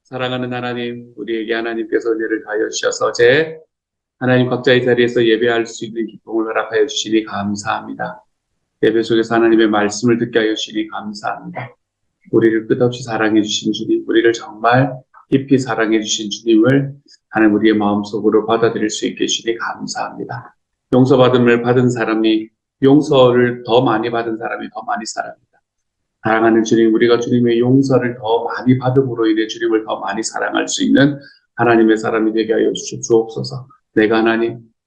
사랑하는 하나님, 우리에게 하나님께서 은혜를 가하여 주셔서 어제 하나님 각자의 자리에서 예배할 수 있는 기쁨을 허락하여 주시니 감사합니다. 예배 속에서 하나님의 말씀을 듣게 하여 주시니 감사합니다. 우리를 끝없이 사랑해 주신 주님, 우리를 정말 깊이 사랑해 주신 주님을 하나님 우리의 마음속으로 받아들일 수 있게 해주시니 감사합니다. 용서받음을 받은 사람이 용서를 더 많이 받은 사람이 더 많이 사랑합니다. 사랑하는 주님, 우리가 주님의 용서를 더 많이 받음으로 인해 주님을 더 많이 사랑할 수 있는 하나님의 사람이 되게 하여 주옵소서. 내가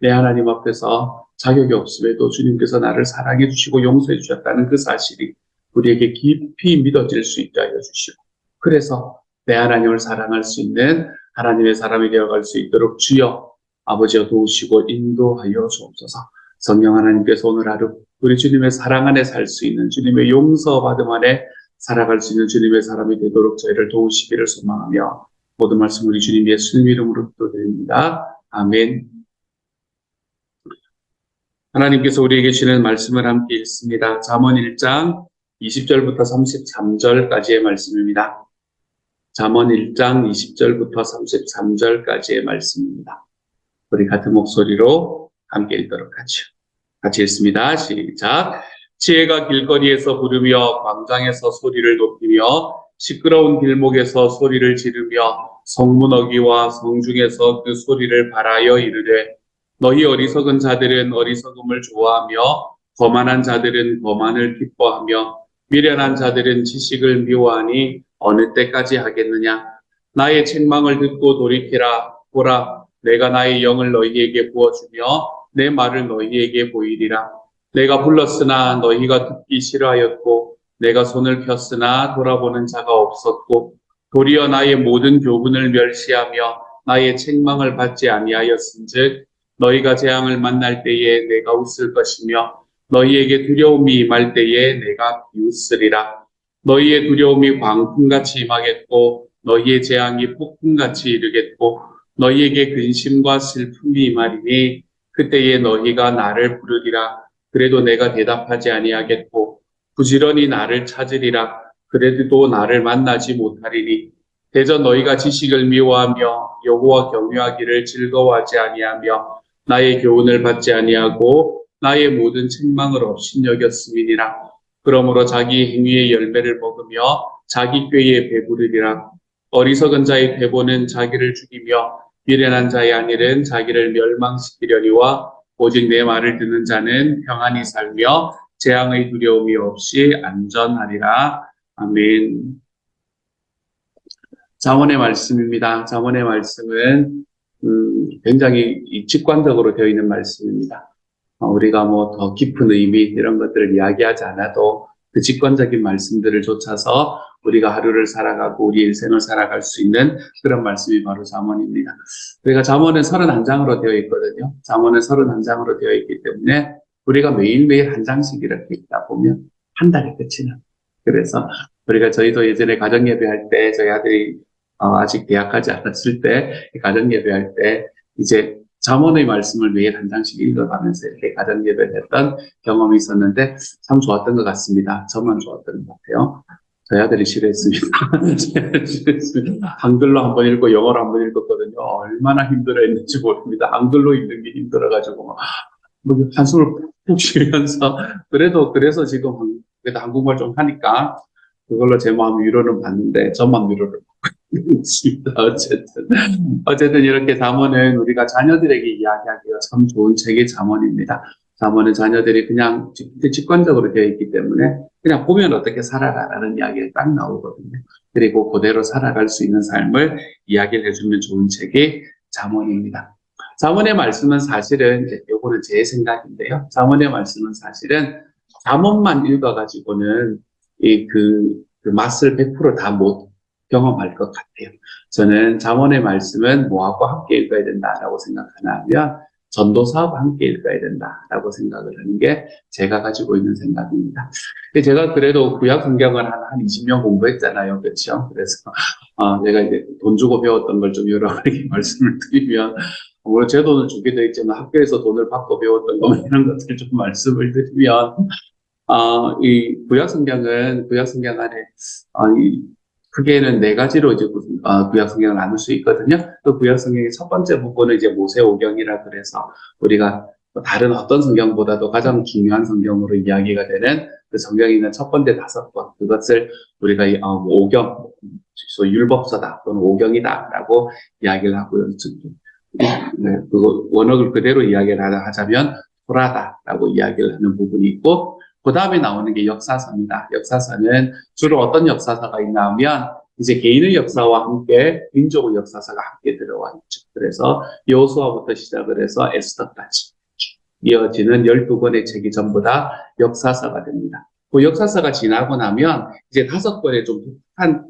내 하나님 앞에서 자격이 없음에도 주님께서 나를 사랑해 주시고 용서해 주셨다는 그 사실이 우리에게 깊이 믿어질 수 있게 하여 주시고, 그래서 내 하나님을 사랑할 수 있는 하나님의 사람이 되어갈 수 있도록 주여 아버지여 도우시고 인도하여 주옵소서. 성령 하나님께서 오늘 하루 우리 주님의 사랑 안에 살 수 있는, 주님의 용서받음 안에 살아갈 수 있는 주님의 사람이 되도록 저희를 도우시기를 소망하며 모든 말씀 우리 주님 예수님 이름으로 기도드립니다. 아멘. 하나님께서 우리에게 주시는 말씀을 함께 읽습니다. 잠언 1장 20절부터 33절까지의 말씀입니다. 잠언 1장 20절부터 33절까지의 말씀입니다. 우리 같은 목소리로 함께 읽도록 하죠. 같이 읽습니다. 시작. 지혜가 길거리에서 부르며 광장에서 소리를 높이며 시끄러운 길목에서 소리를 지르며 성문 어귀와 성중에서 그 소리를 발하여 이르되, 너희 어리석은 자들은 어리석음을 좋아하며 거만한 자들은 거만을 기뻐하며 미련한 자들은 지식을 미워하니 어느 때까지 하겠느냐. 나의 책망을 듣고 돌이키라. 보라, 내가 나의 영을 너희에게 부어주며 내 말을 너희에게 보이리라. 내가 불렀으나 너희가 듣기 싫어하였고 내가 손을 폈으나 돌아보는 자가 없었고 도리어 나의 모든 교훈을 멸시하며 나의 책망을 받지 아니하였은즉 너희가 재앙을 만날 때에 내가 웃을 것이며 너희에게 두려움이 임할 때에 내가 비웃으리라. 너희의 두려움이 광풍같이 임하겠고 너희의 재앙이 폭풍같이 이르겠고 너희에게 근심과 슬픔이 임하리니 그때에 너희가 나를 부르리라. 그래도 내가 대답하지 아니하겠고 부지런히 나를 찾으리라. 그래도 나를 만나지 못하리니 대저 너희가 지식을 미워하며 여호와 경외하기를 즐거워하지 아니하며 나의 교훈을 받지 아니하고 나의 모든 책망을 업신여겼음이니라. 그러므로 자기 행위의 열매를 먹으며 자기 꾀에 배부르리라. 어리석은 자의 배보는 자기를 죽이며 미련한 자의 안일은 자기를 멸망시키려니와 오직 내 말을 듣는 자는 평안히 살며 재앙의 두려움이 없이 안전하리라. 아멘. 잠언의 말씀입니다. 잠언의 말씀은 굉장히 직관적으로 되어 있는 말씀입니다. 우리가 뭐 더 깊은 의미 이런 것들을 이야기하지 않아도 그 직관적인 말씀들을 좇아서 우리가 하루를 살아가고 우리 인생을 살아갈 수 있는 그런 말씀이 바로 잠언입니다. 우리가 잠언은 31장으로 되어 있거든요. 잠언은 31장으로 되어 있기 때문에 우리가 매일매일 한 장씩 이렇게 읽다 보면 한 달에 끝이 나. 그래서 저희도 예전에 가정예배할 때 저희 아들이 아직 대학하지 않았을 때 가정예배할 때 이제 잠언의 말씀을 매일 한 장씩 읽어가면서 이렇게 가정예배를 했던 경험이 있었는데 참 좋았던 것 같습니다. 저만 좋았던 것 같아요. 저희 아들이 싫어했습니다. 한글로 한번 읽고 영어로 한번 읽었거든요. 얼마나 힘들어했는지 모릅니다. 한글로 읽는 게 힘들어가지고 한숨을 푹 쉬면서 그래서 지금 그래도 한국말 좀 하니까 그걸로 제 마음 위로는 받는데 저만 위로를 있습니다. 어쨌든 이렇게 잠언은 우리가 자녀들에게 이야기하기가 참 좋은 책의 잠언입니다. 잠언은 자녀들이 그냥 직관적으로 되어 있기 때문에 그냥 보면 어떻게 살아가라는 이야기가 딱 나오거든요. 그리고 그대로 살아갈 수 있는 삶을 이야기를 해주면 좋은 책이 잠언입니다. 잠언의 말씀은 사실은 요거는 제 생각인데요. 잠언의 말씀은 사실은 잠언만 읽어가지고는 그 맛을 100% 다 못 경험할 것 같아요. 저는 잠언의 말씀은 뭐하고 함께 읽어야 된다라고 생각하나 하면 전도사하고 함께 읽어야 된다라고 생각을 하는 게 제가 가지고 있는 생각입니다. 제가 그래도 구약 성경을 한 20년 공부했잖아요. 그렇죠? 그래서 제가 이제 돈 주고 배웠던 걸 좀 여러분에게 말씀을 드리면 물론 제 돈을 주게 되어 있지만 학교에서 돈을 받고 배웠던 거 이런 것들 좀 말씀을 드리면 이 구약 성경 안에 크게는 네 가지로 이제 구약 성경을 나눌 수 있거든요. 그 구약 성경의 첫 번째 부분은 이제 모세오경이라 그래서 우리가 다른 어떤 성경보다도 가장 중요한 성경으로 이야기가 되는 그 성경에 있는 첫 번째 5권, 그것을 우리가 오경, 율법서다 또는 오경이다라고 이야기를 하고요. 네, 그거 원어를 그대로 이야기를 하자면 토라다라고 이야기를 하는 부분이 있고, 그 다음에 나오는 게 역사서입니다. 역사서는 주로 어떤 역사서가 있나 하면 이제 개인의 역사와 함께 민족의 역사서가 함께 들어와 있죠. 그래서 여호수아부터 시작을 해서 에스더까지 이어지는 12권의 책이 전부 다 역사서가 됩니다. 그 역사서가 지나고 나면 이제 5권의 좀 독특한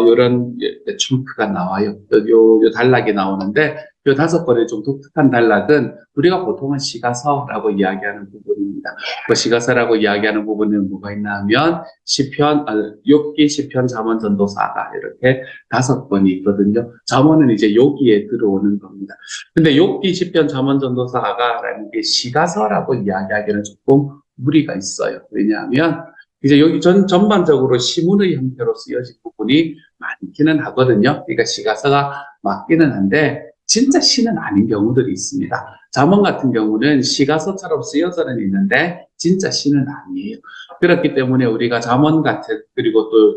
이런 춤프가 나와요. 요 단락이 나오는데 요 5권의 좀 독특한 단락은 우리가 보통은 시가서라고 이야기하는 부분입니다. 그 시가서라고 이야기하는 부분은 뭐가 있나 하면 시편, 욥기, 시편, 잠언, 전도사가 이렇게 5권이 있거든요. 잠언은 이제 여기에 들어오는 겁니다. 근데 욥기, 시편, 잠언, 전도사가라는 게 시가서라고 이야기하기는 조금 무리가 있어요. 왜냐하면 이제 여기 전반적으로 시문의 형태로 쓰여진 부분이 많기는 하거든요. 그러니까 시가서가 맞기는 한데 진짜 시는 아닌 경우들이 있습니다. 잠언 같은 경우는 시가서처럼 쓰여서는 있는데 진짜 시는 아니에요. 그렇기 때문에 우리가 잠언 같은, 그리고 또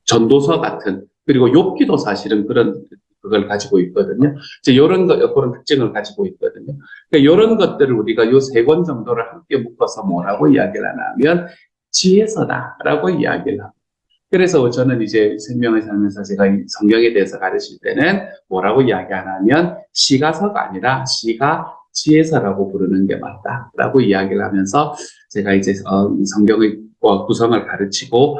전도서 같은, 그리고 욥기도 사실은 그걸 가지고 있거든요. 이제 그런 특징을 가지고 있거든요. 그러니까 이런 것들을 우리가 요 3권 정도를 함께 묶어서 뭐라고 이야기를 하냐면 지혜서다라고 이야기를 합니다. 그래서 저는 이제 생명을 살면서 제가 이 성경에 대해서 가르칠 때는 뭐라고 이야기하냐면 시가서가 아니라 시가 지혜서라고 부르는 게 맞다라고 이야기를 하면서 제가 이제 성경의 구성을 가르치고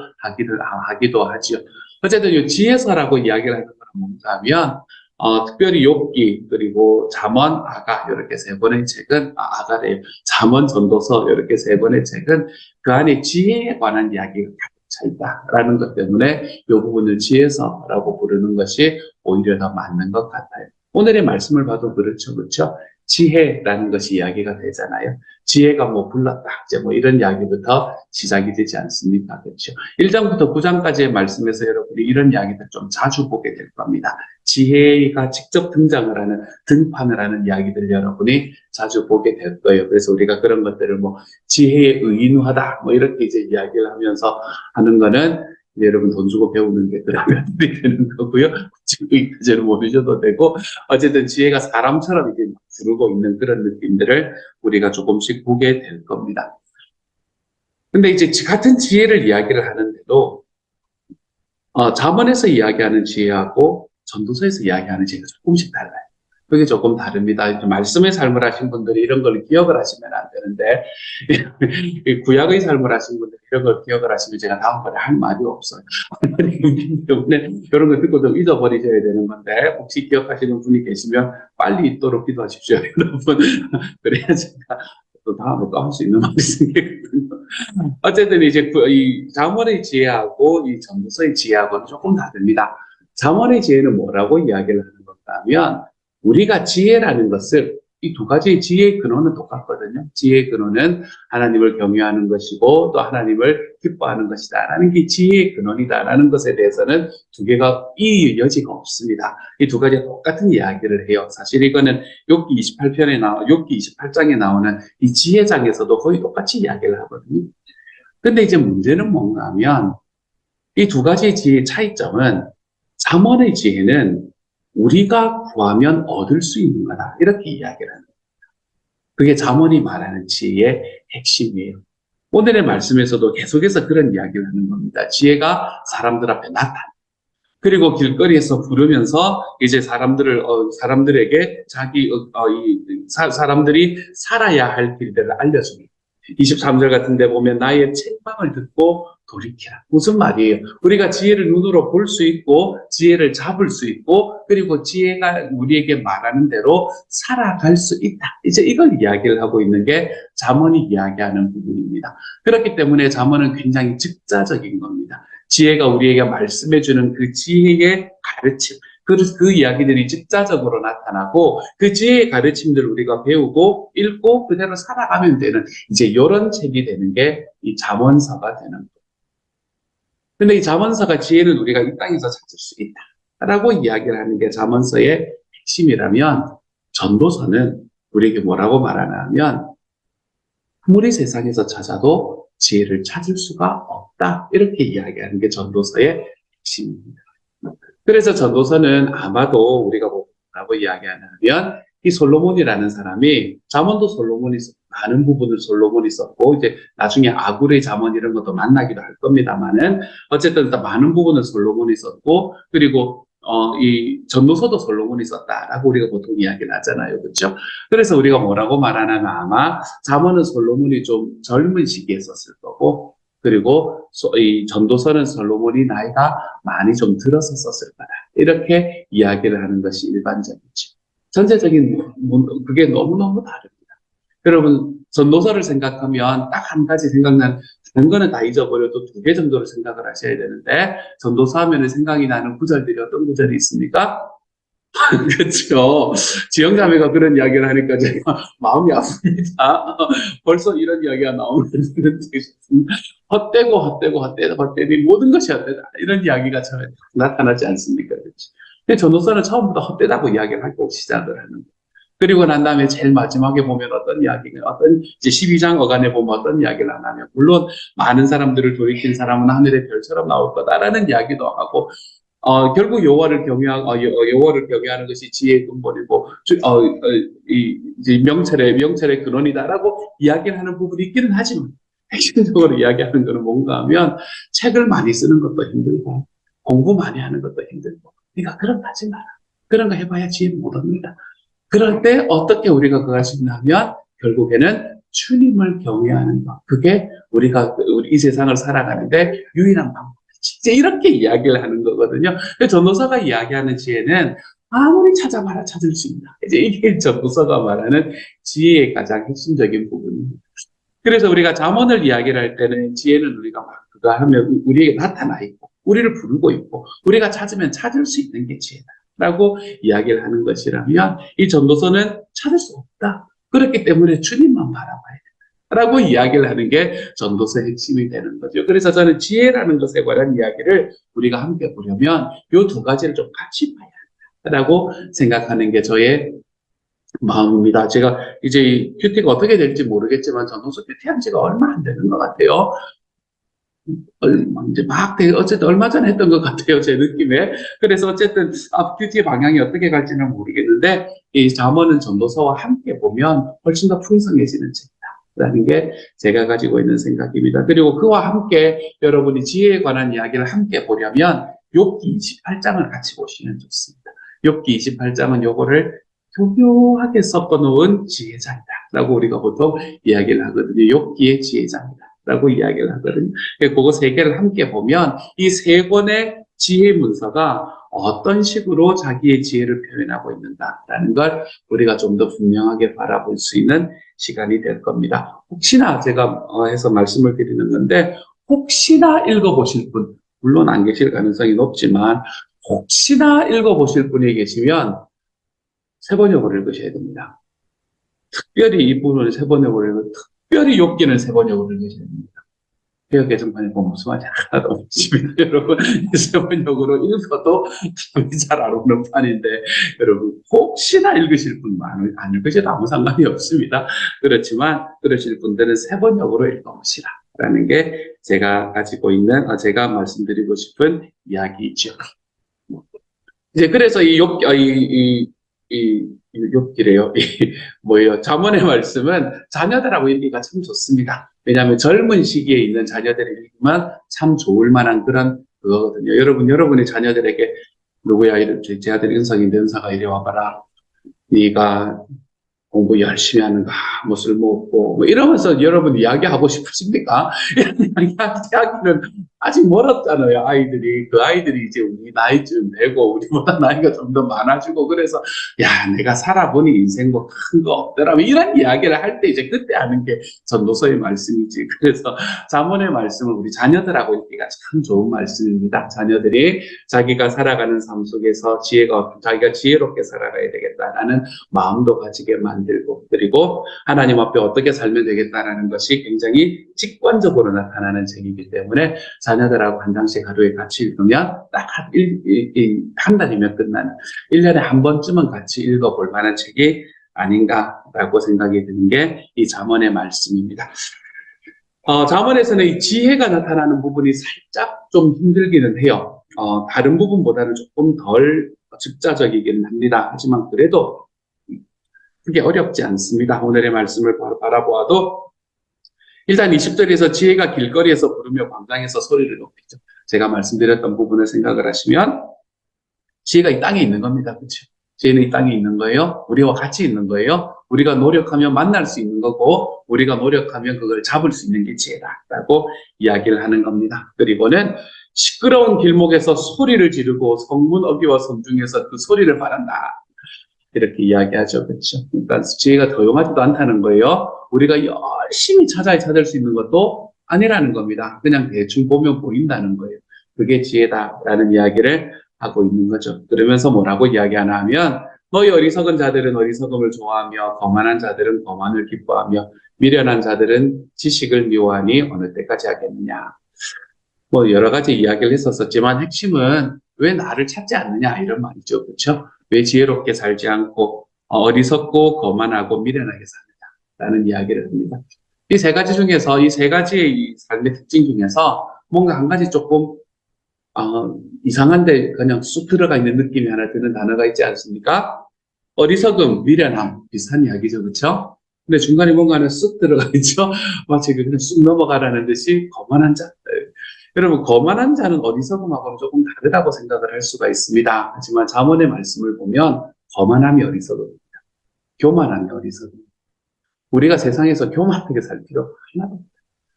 하기도 하죠. 어쨌든 이 지혜서라고 이야기를 하는 건 뭔가 하면 특별히 욥기 그리고 잠언, 아가 이렇게 3권의 책은 아가래요. 잠언, 전도서 이렇게 3권의 책은 그 안에 지혜에 관한 이야기가 차 있다라는 것 때문에 이 부분을 지혜서라고 부르는 것이 오히려 더 맞는 것 같아요. 오늘의 말씀을 봐도 그렇죠. 지혜라는 것이 이야기가 되잖아요. 지혜가 불렀다. 이제 이런 이야기부터 시작이 되지 않습니까? 그렇죠. 1장부터 9장까지의 말씀에서 여러분이 이런 이야기들 좀 자주 보게 될 겁니다. 지혜가 직접 등장을 하는, 등판을 하는 이야기들 여러분이 자주 보게 될 거예요. 그래서 우리가 그런 것들을 지혜에 의인화다. 이렇게 이제 이야기를 하면서 하는 거는 여러분 돈 주고 배우는 게 그러면 되는 거고요. 지금까지는 모르셔도 되고, 어쨌든 지혜가 사람처럼 이제 부르고 있는 그런 느낌들을 우리가 조금씩 보게 될 겁니다. 근데 이제 같은 지혜를 이야기를 하는데도, 잠언에서 이야기하는 지혜하고 전도서에서 이야기하는 지혜가 조금씩 달라요. 그게 조금 다릅니다. 말씀의 삶을 하신 분들이 이런 걸 기억을 하시면 안 되는데, 구약의 삶을 하신 분들이 이런 걸 기억을 하시면 제가 다음번에 할 말이 없어요. 때문에 이런 거 듣고 좀 잊어버리셔야 되는 건데, 혹시 기억하시는 분이 계시면 빨리 있도록 기도하십시오, 여러분. 그래야 제가 또 다음에 또 할 수 있는 말이 생기거든요. 어쨌든 이제 이 잠언의 지혜하고 이 전도서의 지혜하고는 조금 다릅니다. 잠언의 지혜는 뭐라고 이야기를 하는 건가 하면, 우리가 지혜라는 것을 이 2가지의 지혜의 근원은 똑같거든요. 지혜의 근원은 하나님을 경외하는 것이고 또 하나님을 기뻐하는 것이다라는 게 지혜의 근원이다라는 것에 대해서는 2개가 이 여지가 없습니다. 이 2가지가 똑같은 이야기를 해요. 사실 이거는 욥기 28장에 나오는 이 지혜장에서도 거의 똑같이 이야기를 하거든요. 근데 이제 문제는 뭔가 하면 이 2가지의 지혜의 차이점은, 잠언의 지혜는 우리가 구하면 얻을 수 있는 거다. 이렇게 이야기를 합니다. 그게 잠언이 말하는 지혜의 핵심이에요. 오늘의 말씀에서도 계속해서 그런 이야기를 하는 겁니다. 지혜가 사람들 앞에 나타나. 그리고 길거리에서 부르면서 이제 사람들에게 사람들이 살아야 할 길들을 알려줍니다. 23절 같은 데 보면 나의 책망을 듣고 돌이키라. 무슨 말이에요? 우리가 지혜를 눈으로 볼 수 있고 지혜를 잡을 수 있고 그리고 지혜가 우리에게 말하는 대로 살아갈 수 있다. 이제 이걸 이야기를 하고 있는 게 잠언이 이야기하는 부분입니다. 그렇기 때문에 잠언은 굉장히 즉자적인 겁니다. 지혜가 우리에게 말씀해주는 그 지혜의 가르침, 그 이야기들이 즉자적으로 나타나고 그 지혜의 가르침들을 우리가 배우고 읽고 그대로 살아가면 되는 이제 이런 책이 되는 게 이 잠언서가 되는 거예요. 근데 이 잠언서가 지혜는 우리가 이 땅에서 찾을 수 있다라고 이야기를 하는 게 잠언서의 핵심이라면, 전도서는 우리에게 뭐라고 말하냐면 아무리 세상에서 찾아도 지혜를 찾을 수가 없다, 이렇게 이야기하는 게 전도서의 핵심입니다. 그래서 전도서는 아마도 우리가 뭐라고 이야기하냐면, 이 솔로몬이라는 사람이, 잠언도 솔로몬이 많은 부분을 솔로몬이 썼고, 이제 나중에 아굴의 잠언 이런 것도 만나기도 할 겁니다만은, 어쨌든 많은 부분을 솔로몬이 썼고, 그리고 이 전도서도 솔로몬이 썼다라고 우리가 보통 이야기를 하잖아요, 그렇죠? 그래서 우리가 뭐라고 말하냐면, 아마 잠언은 솔로몬이 좀 젊은 시기에 썼을 거고, 그리고 이 전도서는 솔로몬이 나이가 많이 좀 들어서 썼을 거다, 이렇게 이야기를 하는 것이 일반적이죠. 전체적인 그게 너무너무 다릅니다. 여러분, 전도서를 생각하면 딱 한 가지 생각나는, 다른 거는 다 잊어버려도 두 개 정도를 생각을 하셔야 되는데, 전도서 하면 생각이 나는 구절들이 어떤 구절이 있습니까? 그렇죠. 지영자매가 그런 이야기를 하니까 제가 마음이 아픕니다. 벌써 이런 이야기가 나오면 헛되고 모든 것이 헛되다, 이런 이야기가 저에 나타나지 않습니까? 그렇죠. 근데 전도서는 처음부터 헛되다고 이야기를 하고 시작을 하는 거예요. 그리고 난 다음에 제일 마지막에 보면 어떤 이야기가, 이제 12장 어간에 보면 어떤 이야기를 하냐면, 물론 많은 사람들을 돌이킨 사람은 하늘의 별처럼 나올 거다라는 이야기도 하고, 결국 여호와를 경외하는 것이 지혜의 근본이고, 이제 명철의 근원이다라고 이야기를 하는 부분이 있기는 하지만, 핵심적으로 이야기하는 것은 뭔가 하면, 책을 많이 쓰는 것도 힘들고, 공부 많이 하는 것도 힘들고, 네가 그런 거 하지 마라. 그런 거 해봐야 지혜 못 얻는다. 그럴 때 어떻게 우리가 그걸 할 수 있냐면, 결국에는 주님을 경외하는 것. 그게 우리가 이 세상을 살아가는데 유일한 방법. 이제 이렇게 이야기를 하는 거거든요. 전도서가 이야기하는 지혜는 아무리 찾아봐라 찾을 수 있다. 이제 이게 전도서가 말하는 지혜의 가장 핵심적인 부분입니다. 그래서 우리가 잠언을 이야기를 할 때는, 지혜는 우리가 막 그거 하면 우리에게 나타나 있고, 우리를 부르고 있고, 우리가 찾으면 찾을 수 있는 게 지혜다라고 이야기를 하는 것이라면, 이 전도서는 찾을 수 없다. 그렇기 때문에 주님만 바라봐야 된다 라고 이야기를 하는 게 전도서의 핵심이 되는 거죠. 그래서 저는 지혜라는 것에 관한 이야기를 우리가 함께 보려면 이 두 가지를 좀 같이 봐야 한다라고 생각하는 게 저의 마음입니다. 제가 이제 이 큐티가 어떻게 될지 모르겠지만, 전도서 큐티한 지가 얼마 안 되는 것 같아요. 이제 어쨌든 얼마 전에 했던 것 같아요, 제 느낌에. 그래서 어쨌든 큐티의 방향이 어떻게 갈지는 모르겠는데, 이 잠언은 전도서와 함께 보면 훨씬 더 풍성해지는 책이다라는 게 제가 가지고 있는 생각입니다. 그리고 그와 함께 여러분이 지혜에 관한 이야기를 함께 보려면 욥기 28장을 같이 보시면 좋습니다. 욥기 28장은 요거를 교묘하게 섞어놓은 지혜장이다라고 우리가 보통 이야기를 하거든요. 욥기의 지혜장이다라고 이야기를 하거든요. 그거 세 개를 함께 보면 이 세 권의 지혜 문서가 어떤 식으로 자기의 지혜를 표현하고 있는가라는 걸 우리가 좀 더 분명하게 바라볼 수 있는 시간이 될 겁니다. 혹시나 제가 해서 말씀을 드리는 건데, 혹시나 읽어보실 분, 물론 안 계실 가능성이 높지만 혹시나 읽어보실 분이 계시면 세번역으로 읽으셔야 됩니다. 특별히 이 부분을 세번역으로 읽고, 특별히 욥기는 세번역으로 읽으셔야 됩니다. 개혁 개정판에 보면 무슨 말인지 하나도 없습니다. 여러분, 세번역으로 읽어도 잘 안 오는 판인데, 여러분 혹시나 읽으실 분만, 안 읽으셔도 아무 상관이 없습니다. 그렇지만 그러실 분들은 세번역으로 읽어보시라라는 게 제가 가지고 있는, 제가 말씀드리고 싶은 이야기죠. 이제 그래서 이 욥기래요. 뭐예요? 잠언의 말씀은 자녀들하고 읽기가 참 좋습니다. 왜냐하면 젊은 시기에 있는 자녀들이 읽으면 참 좋을 만한 그런 그거거든요. 여러분의 자녀들에게, 누구야, 제 아들 은성인데, 은사가 이리 와봐라. 네가 공부 열심히 하는가, 뭐 술 먹고, 뭐 이러면서 여러분 이야기하고 싶으십니까? 이런 이야기는 아직 멀었잖아요, 아이들이. 그 아이들이 이제 우리 나이쯤 되고, 우리보다 나이가 좀 더 많아지고, 그래서, 야, 내가 살아보니 인생 뭐 큰 거 없더라. 이런 이야기를 할 때 이제 그때 하는 게 전도서의 말씀이지. 그래서 잠언의 말씀은 우리 자녀들하고 읽기가 참 좋은 말씀입니다. 자녀들이 자기가 살아가는 삶 속에서 자기가 지혜롭게 살아가야 되겠다라는 마음도 가지게 만들고, 그리고 하나님 앞에 어떻게 살면 되겠다라는 것이 굉장히 직관적으로 나타나는 책이기 때문에 자녀들하고 한 장씩 하루에 같이 읽으면 딱 한 달이면 끝나는 1년에 한 번쯤은 같이 읽어볼 만한 책이 아닌가라고 생각이 드는 게 이 잠언의 말씀입니다. 잠언에서는 이 지혜가 나타나는 부분이 살짝 좀 힘들기는 해요. 다른 부분보다는 조금 덜 즉자적이기는 합니다. 하지만 그래도 그게 어렵지 않습니다. 오늘의 말씀을 바라보아도 일단 20절에서 지혜가 길거리에서 부르며 광장에서 소리를 높이죠. 제가 말씀드렸던 부분을 생각을 하시면 지혜가 이 땅에 있는 겁니다. 그렇죠? 지혜는 이 땅에 있는 거예요. 우리와 같이 있는 거예요. 우리가 노력하면 만날 수 있는 거고 우리가 노력하면 그걸 잡을 수 있는 게 지혜다라고 이야기를 하는 겁니다. 그리고는 시끄러운 길목에서 소리를 지르고 성문 어귀와 성중에서 그 소리를 바란다. 이렇게 이야기하죠. 그렇죠? 그러니까 지혜가 도용하지도 않다는 거예요. 우리가 열심히 찾을 수 있는 것도 아니라는 겁니다. 그냥 대충 보면 보인다는 거예요. 그게 지혜다라는 이야기를 하고 있는 거죠. 그러면서 뭐라고 이야기하나 하면 너희 어리석은 자들은 어리석음을 좋아하며 거만한 자들은 거만을 기뻐하며 미련한 자들은 지식을 미워하니 어느 때까지 하겠느냐. 뭐 여러 가지 이야기를 했었지만 핵심은 왜 나를 찾지 않느냐 이런 말이죠. 그렇죠? 왜 지혜롭게 살지 않고 어리석고 거만하고 미련하게 사느냐라는 이야기를 합니다. 이 세 가지 중에서 이 세 가지의 이 삶의 특징 중에서 뭔가 한 가지 조금 이상한데 그냥 쑥 들어가 있는 느낌이 하나 드는 단어가 있지 않습니까? 어리석음, 미련함 비슷한 이야기죠. 그렇죠? 근데 중간에 뭔가 하나 쑥 들어가 있죠. 마치 그냥 쑥 넘어가라는 듯이 거만한 자. 여러분 거만한 자는 어리석음하고는 조금 다르다고 생각을 할 수가 있습니다. 하지만 잠언의 말씀을 보면 거만함이 어리석음입니다. 교만함이 어리석음입니다. 우리가 세상에서 교만하게 살 필요가 하나도 없다.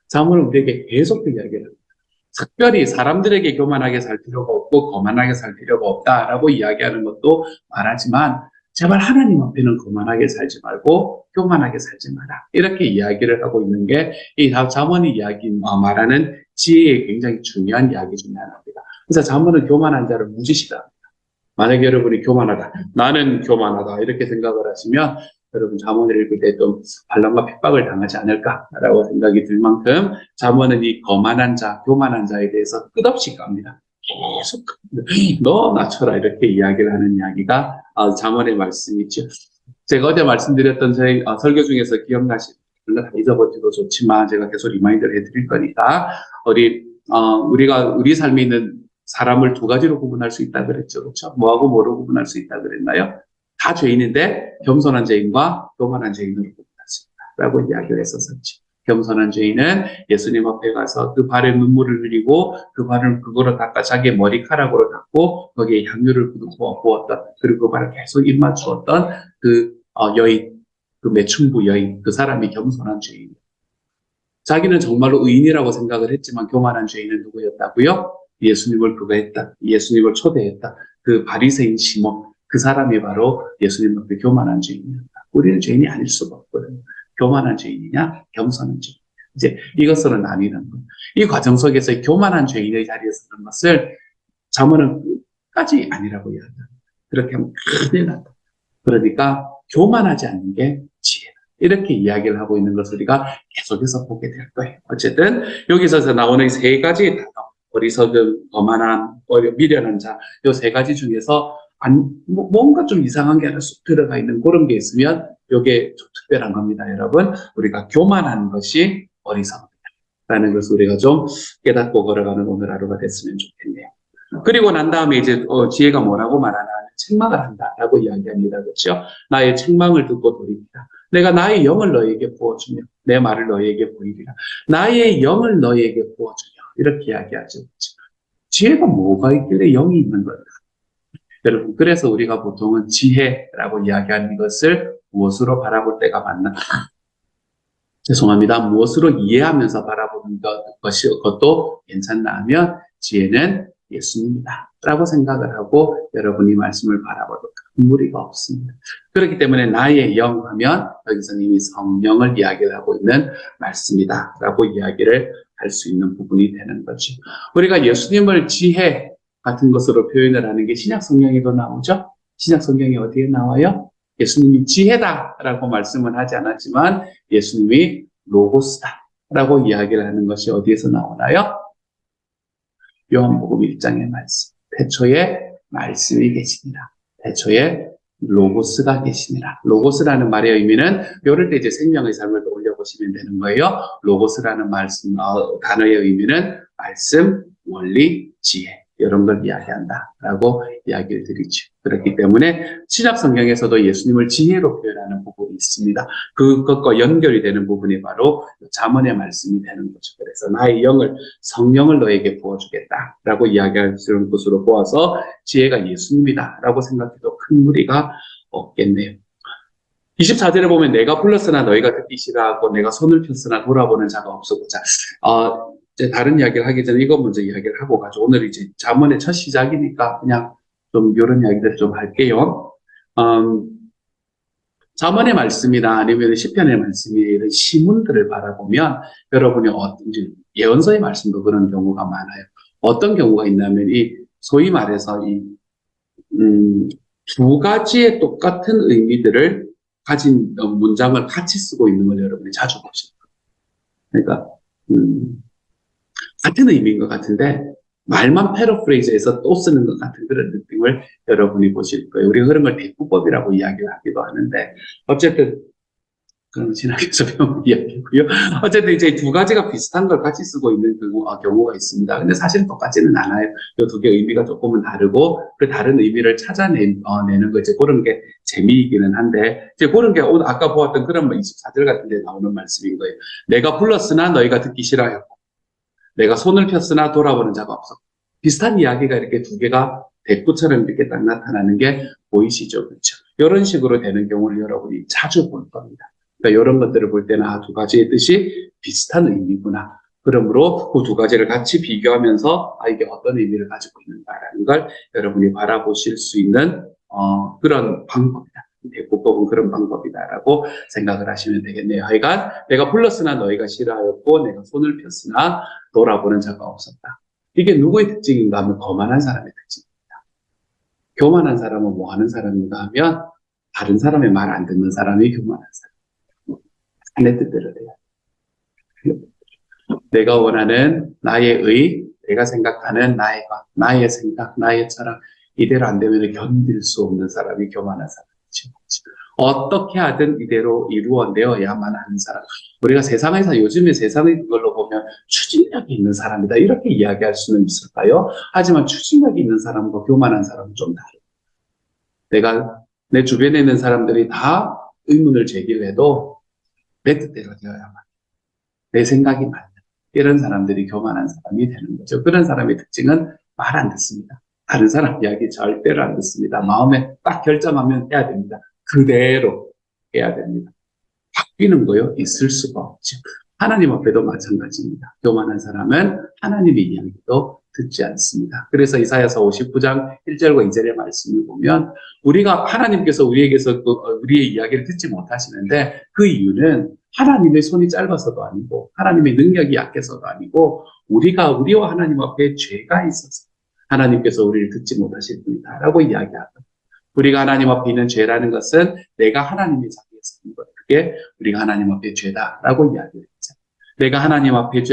잠언은 우리에게 계속 이야기를 합니다. 특별히 사람들에게 교만하게 살 필요가 없고 거만하게 살 필요가 없다라고 이야기하는 것도 말하지만 제발 하나님 앞에는 거만하게 살지 말고 교만하게 살지 마라. 이렇게 이야기를 하고 있는 게 이 잠언이 말하는 지혜의 굉장히 중요한 이야기 중에 하나입니다. 그래서 잠언은 교만한 자를 무시시합니다. 만약에 여러분이 교만하다, 나는 교만하다 이렇게 생각을 하시면 여러분 잠언을 읽을 때 좀 반란과 핍박을 당하지 않을까라고 생각이 들 만큼 잠언은 이 거만한 자, 교만한 자에 대해서 끝없이 갑니다. 계속 너 낮춰라 이렇게 이야기를 하는 이야기가 잠언의 말씀이죠. 제가 어제 말씀드렸던 저희 설교 중에서 기억나시는 물론 다 잊어버려도 좋지만 제가 계속 리마인드를 해드릴 거니까 우리가 우리 삶에 있는 사람을 두 가지로 구분할 수 있다 그랬죠. 그렇죠? 뭐하고 뭐로 구분할 수 있다 그랬나요? 다 죄인인데 겸손한 죄인과 교만한 죄인으로 구분할 수 있다라고 이야기를 했었었죠. 겸손한 죄인은 예수님 앞에 가서 그 발에 눈물을 흘리고 그 발을 그거로 닦아 자기의 머리카락으로 닦고 거기에 향유를 부었던 그리고 그 발을 계속 입맞추었던 그 여인, 그 매춘부 여인, 그 사람이 겸손한 죄인. 자기는 정말로 의인이라고 생각을 했지만 교만한 죄인은 누구였다고요? 예수님을 그거했다. 예수님을 초대했다. 그 바리새인 시몬. 그 사람이 바로 예수님 앞에 교만한 죄인이었다. 우리는 죄인이 아닐 수가 없거든요. 교만한 죄인이냐, 겸손한 죄인. 이제 이것으로 나뉘는 것. 이 과정 속에서 교만한 죄인의 자리에 서는 것을 잠언은 끝까지 아니라고 이야기합니다. 그렇게 하면 큰일 난다. 그러니까 교만하지 않는 게 지혜다. 이렇게 이야기를 하고 있는 것을 우리가 계속해서 보게 될 거예요. 어쨌든 여기서 나오는 이 세 가지 단어, 어리석음, 거만함, 미련한 자, 이 세 가지 중에서 뭔가 좀 이상한 게 하나 쑥 들어가 있는 그런 게 있으면 이게 좀 특별한 겁니다, 여러분. 우리가 교만한 것이 어리석음이다라는 것을 우리가 좀 깨닫고 걸어가는 오늘 하루가 됐으면 좋겠네요. 그리고 난 다음에 이제 지혜가 뭐라고 말하나 책망을 한다라고 이야기합니다, 그렇죠? 나의 책망을 듣고 돌이키라. 내가 나의 영을 너에게 부어주며 내 말을 너에게 보이리라. 나의 영을 너에게 부어주며 이렇게 이야기하죠. 그렇죠? 지혜가 뭐가 있길래 영이 있는 걸까? 여러분, 그래서 우리가 보통은 지혜라고 이야기하는 것을 무엇으로 바라볼 때가 맞나? 죄송합니다. 무엇으로 이해하면서 바라보는 것도 괜찮나 하면 지혜는 예수님이다 라고 생각을 하고 여러분이 말씀을 바라봐도 큰 무리가 없습니다. 그렇기 때문에 나의 영 하면 여기서는 이미 성령을 이야기를 하고 있는 말씀이다 라고 이야기를 할 수 있는 부분이 되는 거죠. 우리가 예수님을 지혜 같은 것으로 표현을 하는 게 신약 성경에도 나오죠. 신약 성경이 어디에 나와요? 예수님이 지혜다라고 말씀은 하지 않았지만 예수님이 로고스다라고 이야기를 하는 것이 어디에서 나오나요? 요한복음 1장의 말씀. 태초에 말씀이 계시니라. 태초에 로고스가 계시니라. 로고스라는 말의 의미는 이럴 때 이제 생명의 삶을 떠올려 보시면 되는 거예요. 로고스라는 단어의 의미는 말씀, 원리, 지혜 이런 걸 이야기한다라고 이야기를 드리죠. 그렇기 때문에 신약 성경에서도 예수님을 지혜로 표현하는 부분이 있습니다. 그것과 연결이 되는 부분이 바로 잠언의 말씀이 되는 거죠. 그래서 나의 영을 성령을 너에게 부어주겠다라고 이야기하시는 것으로 보아서 지혜가 예수님이다라고 생각해도 큰 무리가 없겠네요. 24절에 보면 내가 불렀으나 너희가 듣기 싫어하고 내가 손을 폈으나 돌아보는 자가 없었고자. 이제 다른 이야기를 하기 전에 이거 먼저 이야기를 하고 가죠. 오늘 이제 잠언의 첫 시작이니까 그냥 좀 이런 이야기들 좀 할게요. 잠언의 말씀이나 아니면 시편의 말씀이 이런 시문들을 바라보면 여러분이 어떤지 예언서의 말씀도 그런 경우가 많아요. 어떤 경우가 있냐면 소위 말해서 두 가지의 똑같은 의미들을 가진 문장을 같이 쓰고 있는 걸 여러분이 자주 보실 거예요. 그러니까 같은 의미인 것 같은데 말만 패러프레이즈해서 또 쓰는 것 같은 그런 느낌을 여러분이 보실 거예요. 우리가 그런 걸 대꾸법이라고 이야기를 하기도 하는데 어쨌든 그런 신학에서 배운 이야기고요. 어쨌든 이제 두 가지가 비슷한 걸 같이 쓰고 있는 경우가 있습니다. 근데 사실은 똑같지는 않아요. 이 두 개의 의미가 조금은 다르고 그 다른 의미를 찾아내는 거 이제 그런 게 재미이기는 한데 이제 그런 게 오늘 아까 보았던 그런 24절 같은 데 나오는 말씀인 거예요. 내가 불렀으나 너희가 듣기 싫어하였고 내가 손을 폈으나 돌아보는 자가 없었고 비슷한 이야기가 이렇게 두 개가 대꾸처럼 이렇게 딱 나타나는 게 보이시죠? 그렇죠? 이런 식으로 되는 경우를 여러분이 자주 볼 겁니다. 그러니까 이런 것들을 볼 때는 두 가지의 뜻이 비슷한 의미구나. 그러므로 그 두 가지를 같이 비교하면서 이게 어떤 의미를 가지고 있는가라는 걸 여러분이 바라보실 수 있는 그런 방법이다. 대꾸법은 그런 방법이다라고 생각을 하시면 되겠네요. 하여간 내가 불렀으나 너희가 싫어하였고 내가 손을 폈으나 돌아보는 자가 없었다. 이게 누구의 특징인가 하면 거만한 사람의 특징입니다. 교만한 사람은 뭐 하는 사람인가 하면 다른 사람의 말 안 듣는 사람이 교만한 사람. 내 뜻대로 돼요. 내가 원하는 나의 내가 생각하는 나의 생각, 나의 철학 이대로 안 되면 견딜 수 없는 사람이 교만한 사람이죠. 어떻게 하든 이대로 이루어내어야만 하는 사람. 우리가 요즘에 세상의 그걸로 보면 추진력이 있는 사람이다. 이렇게 이야기할 수는 있을까요? 하지만 추진력이 있는 사람과 교만한 사람은 좀 다르다. 내 주변에 있는 사람들이 다 의문을 제기해도 내 뜻대로 되어야만 해. 내 생각이 맞는 이런 사람들이 교만한 사람이 되는 거죠. 그런 사람의 특징은 말 안 듣습니다. 다른 사람 이야기 절대로 안 듣습니다. 마음에 딱 결정하면 해야 됩니다. 그대로 해야 됩니다. 바뀌는 거요? 있을 수가 없죠. 하나님 앞에도 마찬가지입니다. 교만한 사람은 하나님의 이야기도 듣지 않습니다. 그래서 이사야서 59장 1절과 2절의 말씀을 보면 우리가 하나님께서 우리에게서 우리의 이야기를 듣지 못하시는데 그 이유는 하나님의 손이 짧아서도 아니고 하나님의 능력이 약해서도 아니고 우리와 하나님 앞에 죄가 있어서 하나님께서 우리를 듣지 못하실 뿐이다라고 이야기하거든요. 우리가 하나님 앞에 있는 죄라는 것은 내가 하나님의 자리에 서는 것. 그게 우리가 하나님 앞에 죄다라고 이야기를 했죠. 내가 하나님 앞에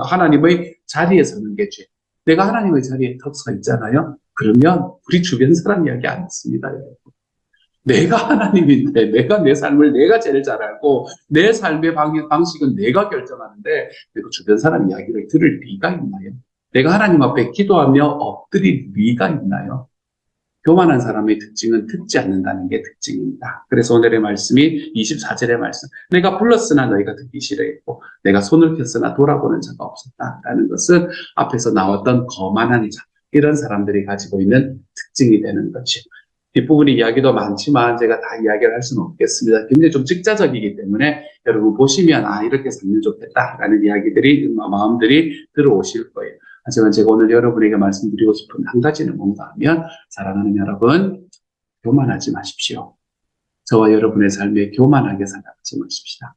하나님의 자리에 서는 게 죄. 내가 하나님의 자리에 턱 서 있잖아요. 그러면 우리 주변 사람 이야기 안 듣습니다. 여러분. 내가 하나님인데 내가 내 삶을 내가 제일 잘 알고 내 삶의 방식은 내가 결정하는데 내가 주변 사람 이야기를 들을 리가 있나요? 내가 하나님 앞에 기도하며 엎드릴 리가 있나요? 교만한 사람의 특징은 듣지 않는다는 게 특징입니다. 그래서 오늘의 말씀이 24절의 말씀. 내가 불렀으나 너희가 듣기 싫어했고 내가 손을 폈으나 돌아보는 자가 없었다라는 것은 앞에서 나왔던 거만한 자, 이런 사람들이 가지고 있는 특징이 되는 것이죠. 뒷부분의 이야기도 많지만 제가 다 이야기를 할 수는 없겠습니다. 굉장히 좀 직자적이기 때문에 여러분 보시면 이렇게 살면 좋겠다라는 마음들이 들어오실 거예요. 하지만 제가 오늘 여러분에게 말씀드리고 싶은 한 가지는 뭔가 하면 사랑하는 여러분, 교만하지 마십시오. 저와 여러분의 삶에 교만하게 살아가지 마십시다.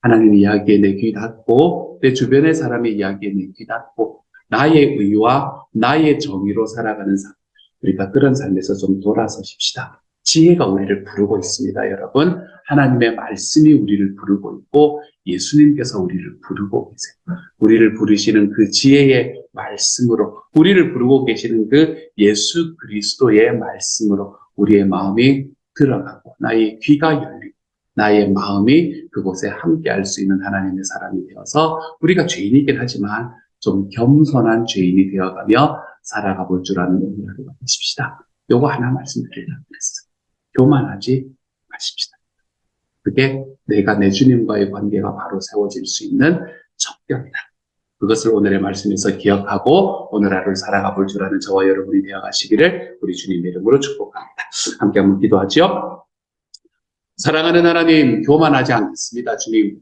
하나님의 이야기에 내 귀 닫고 내 주변의 사람의 이야기에 내 귀 닫고 나의 의와 나의 정의로 살아가는 삶. 우리가 그런 삶에서 좀 돌아서십시다. 지혜가 우리를 부르고 있습니다, 여러분. 하나님의 말씀이 우리를 부르고 있고 예수님께서 우리를 부르고 계세요. 우리를 부르시는 그 지혜의 말씀으로, 우리를 부르고 계시는 그 예수 그리스도의 말씀으로 우리의 마음이 들어가고 나의 귀가 열리고 나의 마음이 그곳에 함께할 수 있는 하나님의 사람이 되어서 우리가 죄인이긴 하지만 좀 겸손한 죄인이 되어가며 살아가 볼 줄 아는 오늘 하루가 되십시다. 요거 하나 말씀드리려고 했어요. 교만하지 마십시다. 그게 내가 내 주님과의 관계가 바로 세워질 수 있는 척결이다. 그것을 오늘의 말씀에서 기억하고 오늘 하루를 살아가 볼 줄 아는 저와 여러분이 되어가시기를 우리 주님의 이름으로 축복합니다. 함께 한번 기도하죠. 사랑하는 하나님, 교만하지 않겠습니다. 주님,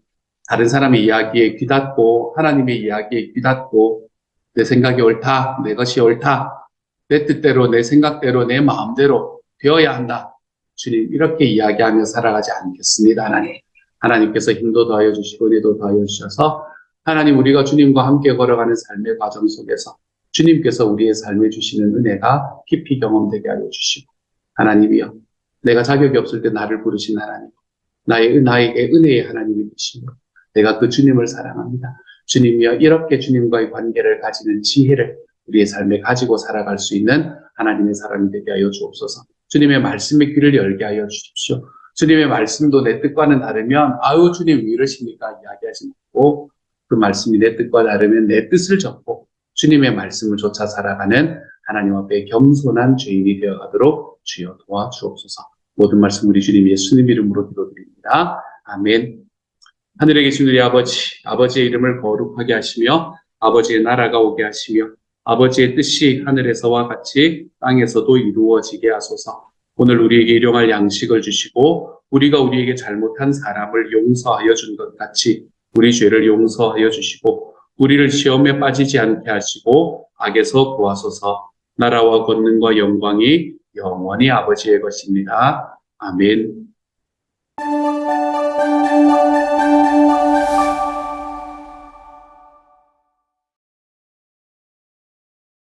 다른 사람의 이야기에 귀닫고 하나님의 이야기에 귀닫고 내 생각이 옳다, 내 것이 옳다, 내 뜻대로, 내 생각대로, 내 마음대로 되어야 한다. 주님, 이렇게 이야기하며 살아가지 않겠습니다. 하나님, 하나님께서 힘도 더하여 주시고 은혜도 더하여 주셔서 하나님, 우리가 주님과 함께 걸어가는 삶의 과정 속에서 주님께서 우리의 삶에 주시는 은혜가 깊이 경험되게 하여 주시고, 하나님이여, 내가 자격이 없을 때 나를 부르신 하나님, 나에게 은혜의 하나님이 계시며 내가 그 주님을 사랑합니다. 주님이여, 이렇게 주님과의 관계를 가지는 지혜를 우리의 삶에 가지고 살아갈 수 있는 하나님의 사람이 되게 하여 주옵소서. 주님의 말씀의 귀를 열게 하여 주십시오. 주님의 말씀도 내 뜻과는 다르면 아유 주님 왜 이러십니까 이야기하지 말고, 그 말씀이 내 뜻과 다르면 내 뜻을 접고 주님의 말씀을 쫓아 살아가는 하나님 앞에 겸손한 죄인이 되어가도록 주여 도와주옵소서. 모든 말씀 우리 주님 예수님 이름으로 기도드립니다. 아멘. 하늘에 계신 우리 아버지, 아버지의 이름을 거룩하게 하시며 아버지의 나라가 오게 하시며 아버지의 뜻이 하늘에서와 같이 땅에서도 이루어지게 하소서. 오늘 우리에게 일용할 양식을 주시고 우리가 우리에게 잘못한 사람을 용서하여 준 것 같이 우리 죄를 용서하여 주시고 우리를 시험에 빠지지 않게 하시고 악에서 구하소서. 나라와 권능과 영광이 영원히 아버지의 것입니다. 아멘.